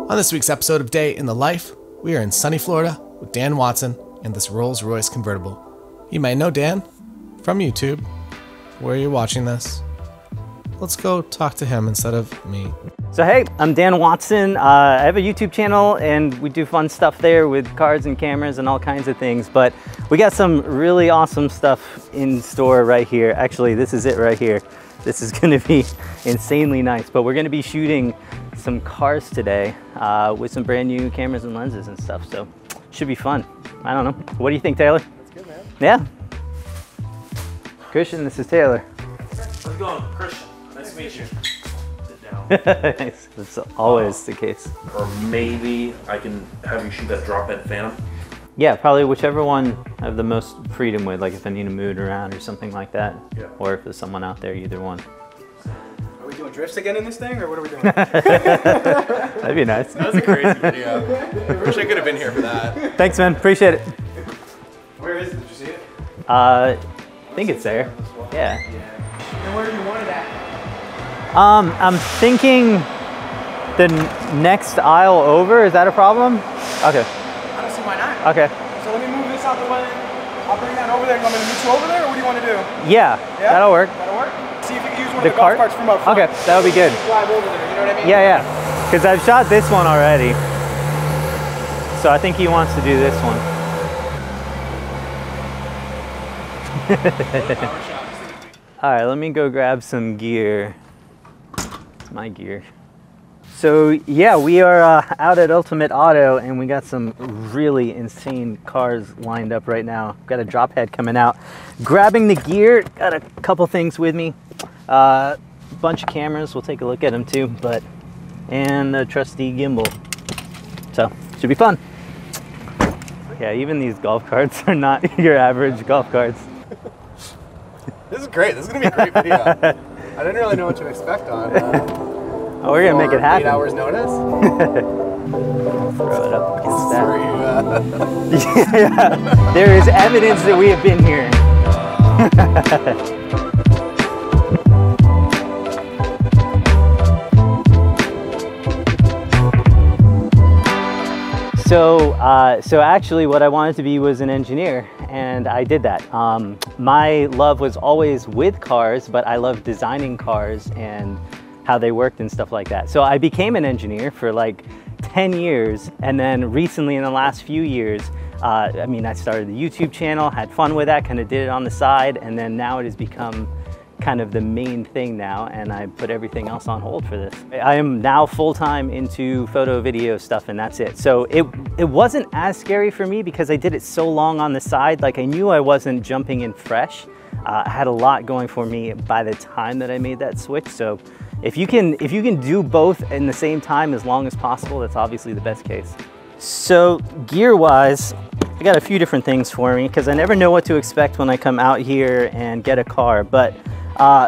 On this week's episode of Day in the Life, we are in sunny Florida with Dan Watson and this Rolls-Royce convertible. You might know Dan from YouTube, where you're watching this. Let's go talk to him instead of me. So hey, I'm Dan Watson. I have a YouTube channel and we do fun stuff there with cars and cameras and all kinds of things, but we got some really awesome stuff in store right here. Actually, this is it right here. This is gonna be insanely nice, but we're gonna be shooting some cars today with some brand new cameras and lenses and stuff, so should be fun. I don't know. What do you think, Taylor? That's good, man. Yeah? Christian, this is Taylor. How's it going, Christian? Nice to meet you. Sit down. Nice. That's always the case. Or maybe I can have you shoot that drop head phantom. Yeah, probably whichever one I have the most freedom with, like if I need to move it around or something like that. Yeah. Or if there's someone out there, either one. Are we doing drifts again in this thing, or what are we doing? That'd be nice. That was a crazy video. I wish I could have been here for that. Thanks, man. Appreciate it. Where is it? Did you see it? I think it's there. Yeah. And where do you want it at? I'm thinking the next aisle over. Is that a problem? Okay. I don't see why not. Okay. So let me move this out the way. I'll bring that over there. You want me to meet you over there, or what do you want to do? Yeah, that'll work. That'll work? See if you can use one The of the golf carts from up front. Okay, that would be good. Drive over there, you know what I mean? Yeah, yeah. Because I've shot this one already. So I think he wants to do this one. All right, let me go grab some gear. It's my gear. So yeah, we are out at Ultimate Auto and we got some really insane cars lined up right now. Got a drop head coming out. Grabbing the gear, got a couple things with me. Bunch of cameras, we'll take a look at them too, and a trusty gimbal. So, should be fun. Yeah, even these golf carts are not your average golf carts. This is great. This is going to be a great video. I didn't really know what to expect on. Oh, we're gonna make it happen. 8 hours notice? Throw it up against that. Yeah. There is evidence that we have been here. So actually what I wanted to be was an engineer, and I did that. My love was always with cars, but I love designing cars and how they worked and stuff like that. So I became an engineer for like 10 years, and then recently in the last few years, I started the YouTube channel, had fun with that, kind of did it on the side, and then now it has become kind of the main thing now, and I put everything else on hold for this. I am now full-time into photo, video stuff, and that's it. So it wasn't as scary for me because I did it so long on the side. Like, I knew I wasn't jumping in fresh. I had a lot going for me by the time that I made that switch. So if you can do both in the same time as long as possible, that's obviously the best case. So gear-wise, I got a few different things for me because I never know what to expect when I come out here and get a car. But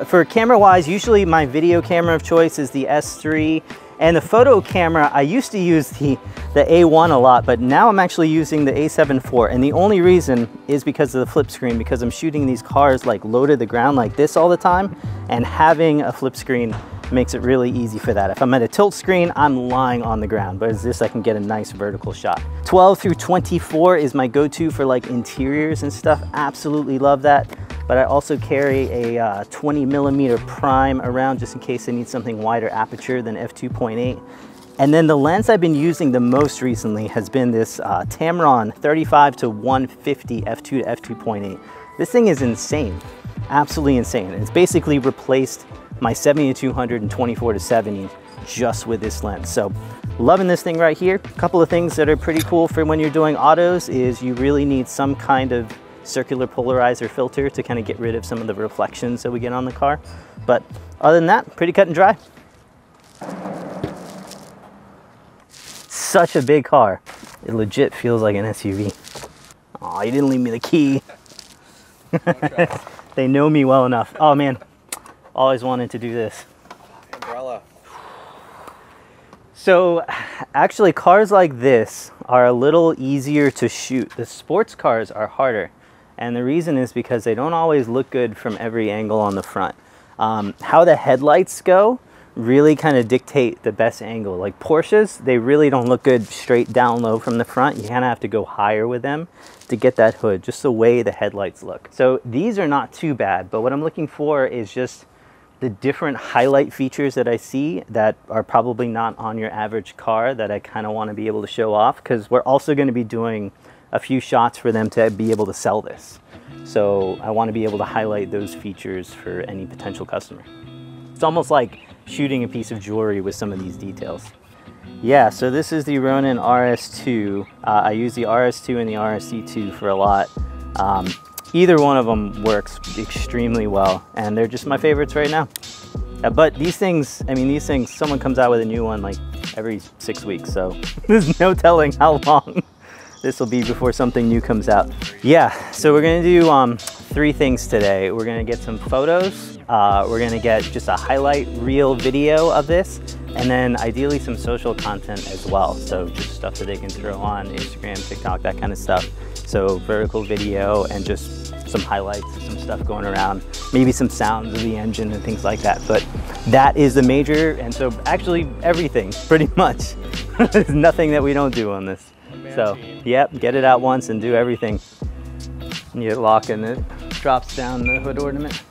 for camera-wise, usually my video camera of choice is the S3, and the photo camera, I used to use the A1 a lot, but now I'm actually using the A7 IV, and the only reason is because of the flip screen, because I'm shooting these cars like low to the ground like this all the time, and having a flip screen makes it really easy for that. If I'm at a tilt screen, I'm lying on the ground, but as this, I can get a nice vertical shot. 12 through 24 is my go-to for like interiors and stuff. Absolutely love that. But I also carry a 20mm prime around just in case I need something wider aperture than f2.8. And then the lens I've been using the most recently has been this Tamron 35 to 150 f2 to f2.8. This thing is insane, absolutely insane. It's basically replaced my 70 to 200 and 24 to 70 just with this lens. So loving this thing right here. A couple of things that are pretty cool for when you're doing autos is you really need some kind of circular polarizer filter to kind of get rid of some of the reflections that we get on the car. But other than that, pretty cut and dry. Such a big car. It legit feels like an SUV. Oh, you didn't leave me the key. They know me well enough. Oh man, always wanted to do this. Umbrella. So actually cars like this are a little easier to shoot. The sports cars are harder. And the reason is because they don't always look good from every angle on the front. How the headlights go really kind of dictate the best angle. Like Porsches, they really don't look good straight down low from the front. You kind of have to go higher with them to get that hood, just the way the headlights look. So these are not too bad, but what I'm looking for is just the different highlight features that I see that are probably not on your average car that I kind of want to be able to show off, because we're also going to be doing a few shots for them to be able to sell this. So I want to be able to highlight those features for any potential customer. It's almost like shooting a piece of jewelry with some of these details. Yeah, so this is the Ronin RS2. I use the RS2 and the RSC2 for a lot. Either one of them works extremely well, and they're just my favorites right now. But these things, I mean, these things, someone comes out with a new one like every 6 weeks, so there's no telling how long this will be before something new comes out. Yeah, so we're gonna do 3 things today. We're gonna get some photos, we're gonna get just a highlight reel video of this, and then ideally some social content as well. So just stuff that they can throw on Instagram, TikTok, that kind of stuff. So vertical video and just some highlights of some stuff going around, maybe some sounds of the engine and things like that. But that is the major, and so actually everything, pretty much. There's nothing that we don't do on this. So, yep, get it out once and do everything. And you lock and it drops down the hood ornament.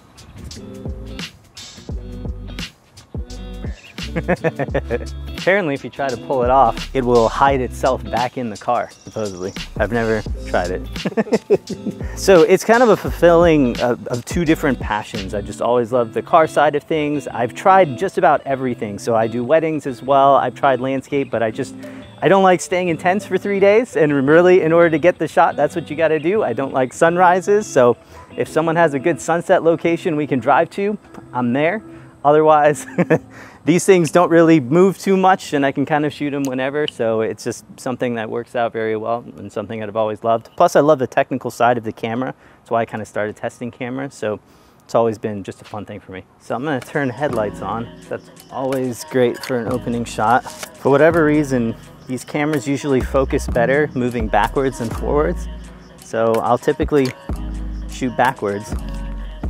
Apparently, if you try to pull it off, it will hide itself back in the car, supposedly. I've never tried it. So it's kind of a fulfilling of 2 different passions. I just always loved the car side of things. I've tried just about everything. So I do weddings as well. I've tried landscape, but I don't like staying in tents for 3 days. And really, in order to get the shot, that's what you got to do. I don't like sunrises. So if someone has a good sunset location we can drive to, I'm there. Otherwise, these things don't really move too much and I can kind of shoot them whenever. So it's just something that works out very well and something that I've always loved. Plus I love the technical side of the camera. That's why I kind of started testing cameras. So it's always been just a fun thing for me. So I'm gonna turn headlights on. That's always great for an opening shot. For whatever reason, these cameras usually focus better moving backwards than forwards. So I'll typically shoot backwards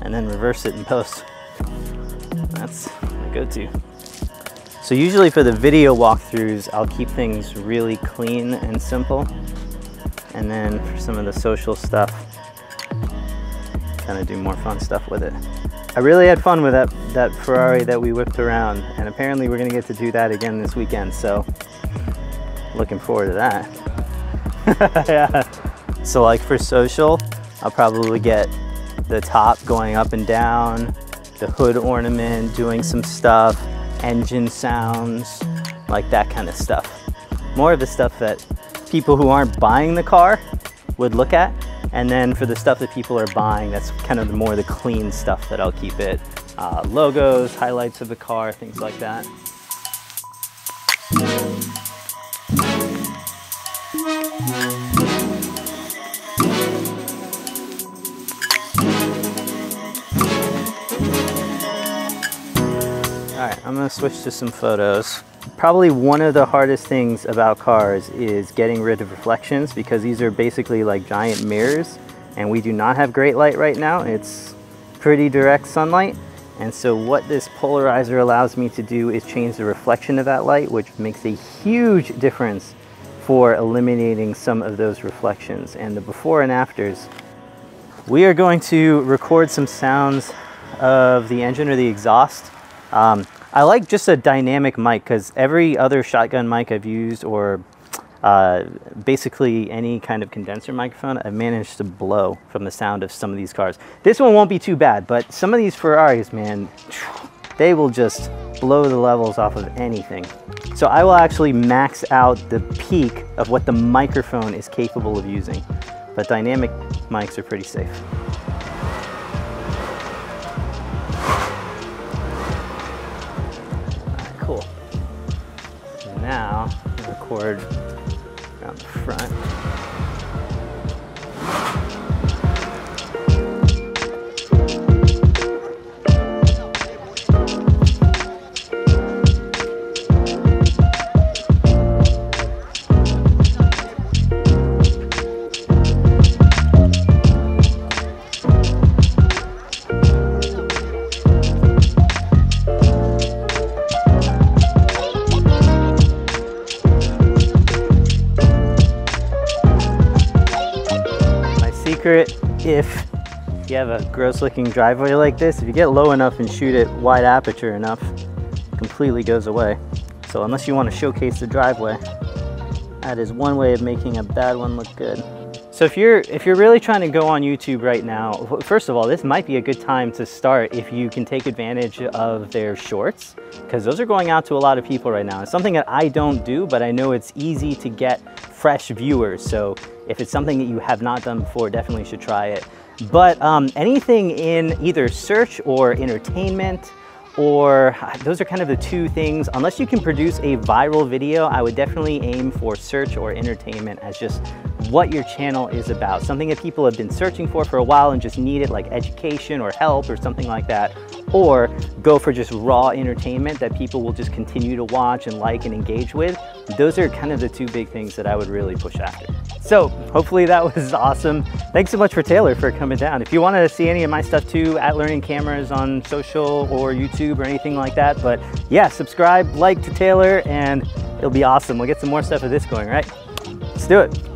and then reverse it in post. That's my go-to. So usually for the video walkthroughs, I'll keep things really clean and simple. And then for some of the social stuff, kind of do more fun stuff with it. I really had fun with that Ferrari that we whipped around, and apparently we're gonna get to do that again this weekend, so looking forward to that. Yeah. So like for social, I'll probably get the top going up and down, the hood ornament, doing some stuff, engine sounds, like that kind of stuff. More of the stuff that people who aren't buying the car would look at. And then for the stuff that people are buying, that's kind of more the clean stuff that I'll keep it. Logos, highlights of the car, things like that. All right, I'm gonna switch to some photos. Probably one of the hardest things about cars is getting rid of reflections, because these are basically like giant mirrors, and we do not have great light right now. It's pretty direct sunlight. And so what this polarizer allows me to do is change the reflection of that light, which makes a huge difference for eliminating some of those reflections. And the before and afters, we are going to record some sounds of the engine or the exhaust. I like just a dynamic mic, because every other shotgun mic I've used, or basically any kind of condenser microphone, I've managed to blow from the sound of some of these cars. This one won't be too bad, but some of these Ferraris, man, they will just blow the levels off of anything. So I will actually max out the peak of what the microphone is capable of using, but dynamic mics are pretty safe. Cool. So now, record around the front. accurate if you have a gross looking driveway like this. If you get low enough and shoot it wide aperture enough, it completely goes away. So unless you want to showcase the driveway, that is one way of making a bad one look good. So if you're really trying to go on YouTube right now, first of all, this might be a good time to start if you can take advantage of their shorts, because those are going out to a lot of people right now. It's something that I don't do, but I know it's easy to get fresh viewers. So if it's something that you have not done before, definitely should try it. But anything in either search or entertainment, or those are kind of the two things. Unless you can produce a viral video, I would definitely aim for search or entertainment as just what your channel is about. Something that people have been searching for a while and just need it, like education or help or something like that. Or go for just raw entertainment that people will just continue to watch and like and engage with. Those are kind of the two big things that I would really push after. So hopefully that was awesome. Thanks so much for Taylor for coming down. If you want to see any of my stuff too, at Learning Cameras on social or YouTube or anything like that. But yeah, subscribe, like to Taylor, and it'll be awesome. We'll get some more stuff of this going, right? Let's do it.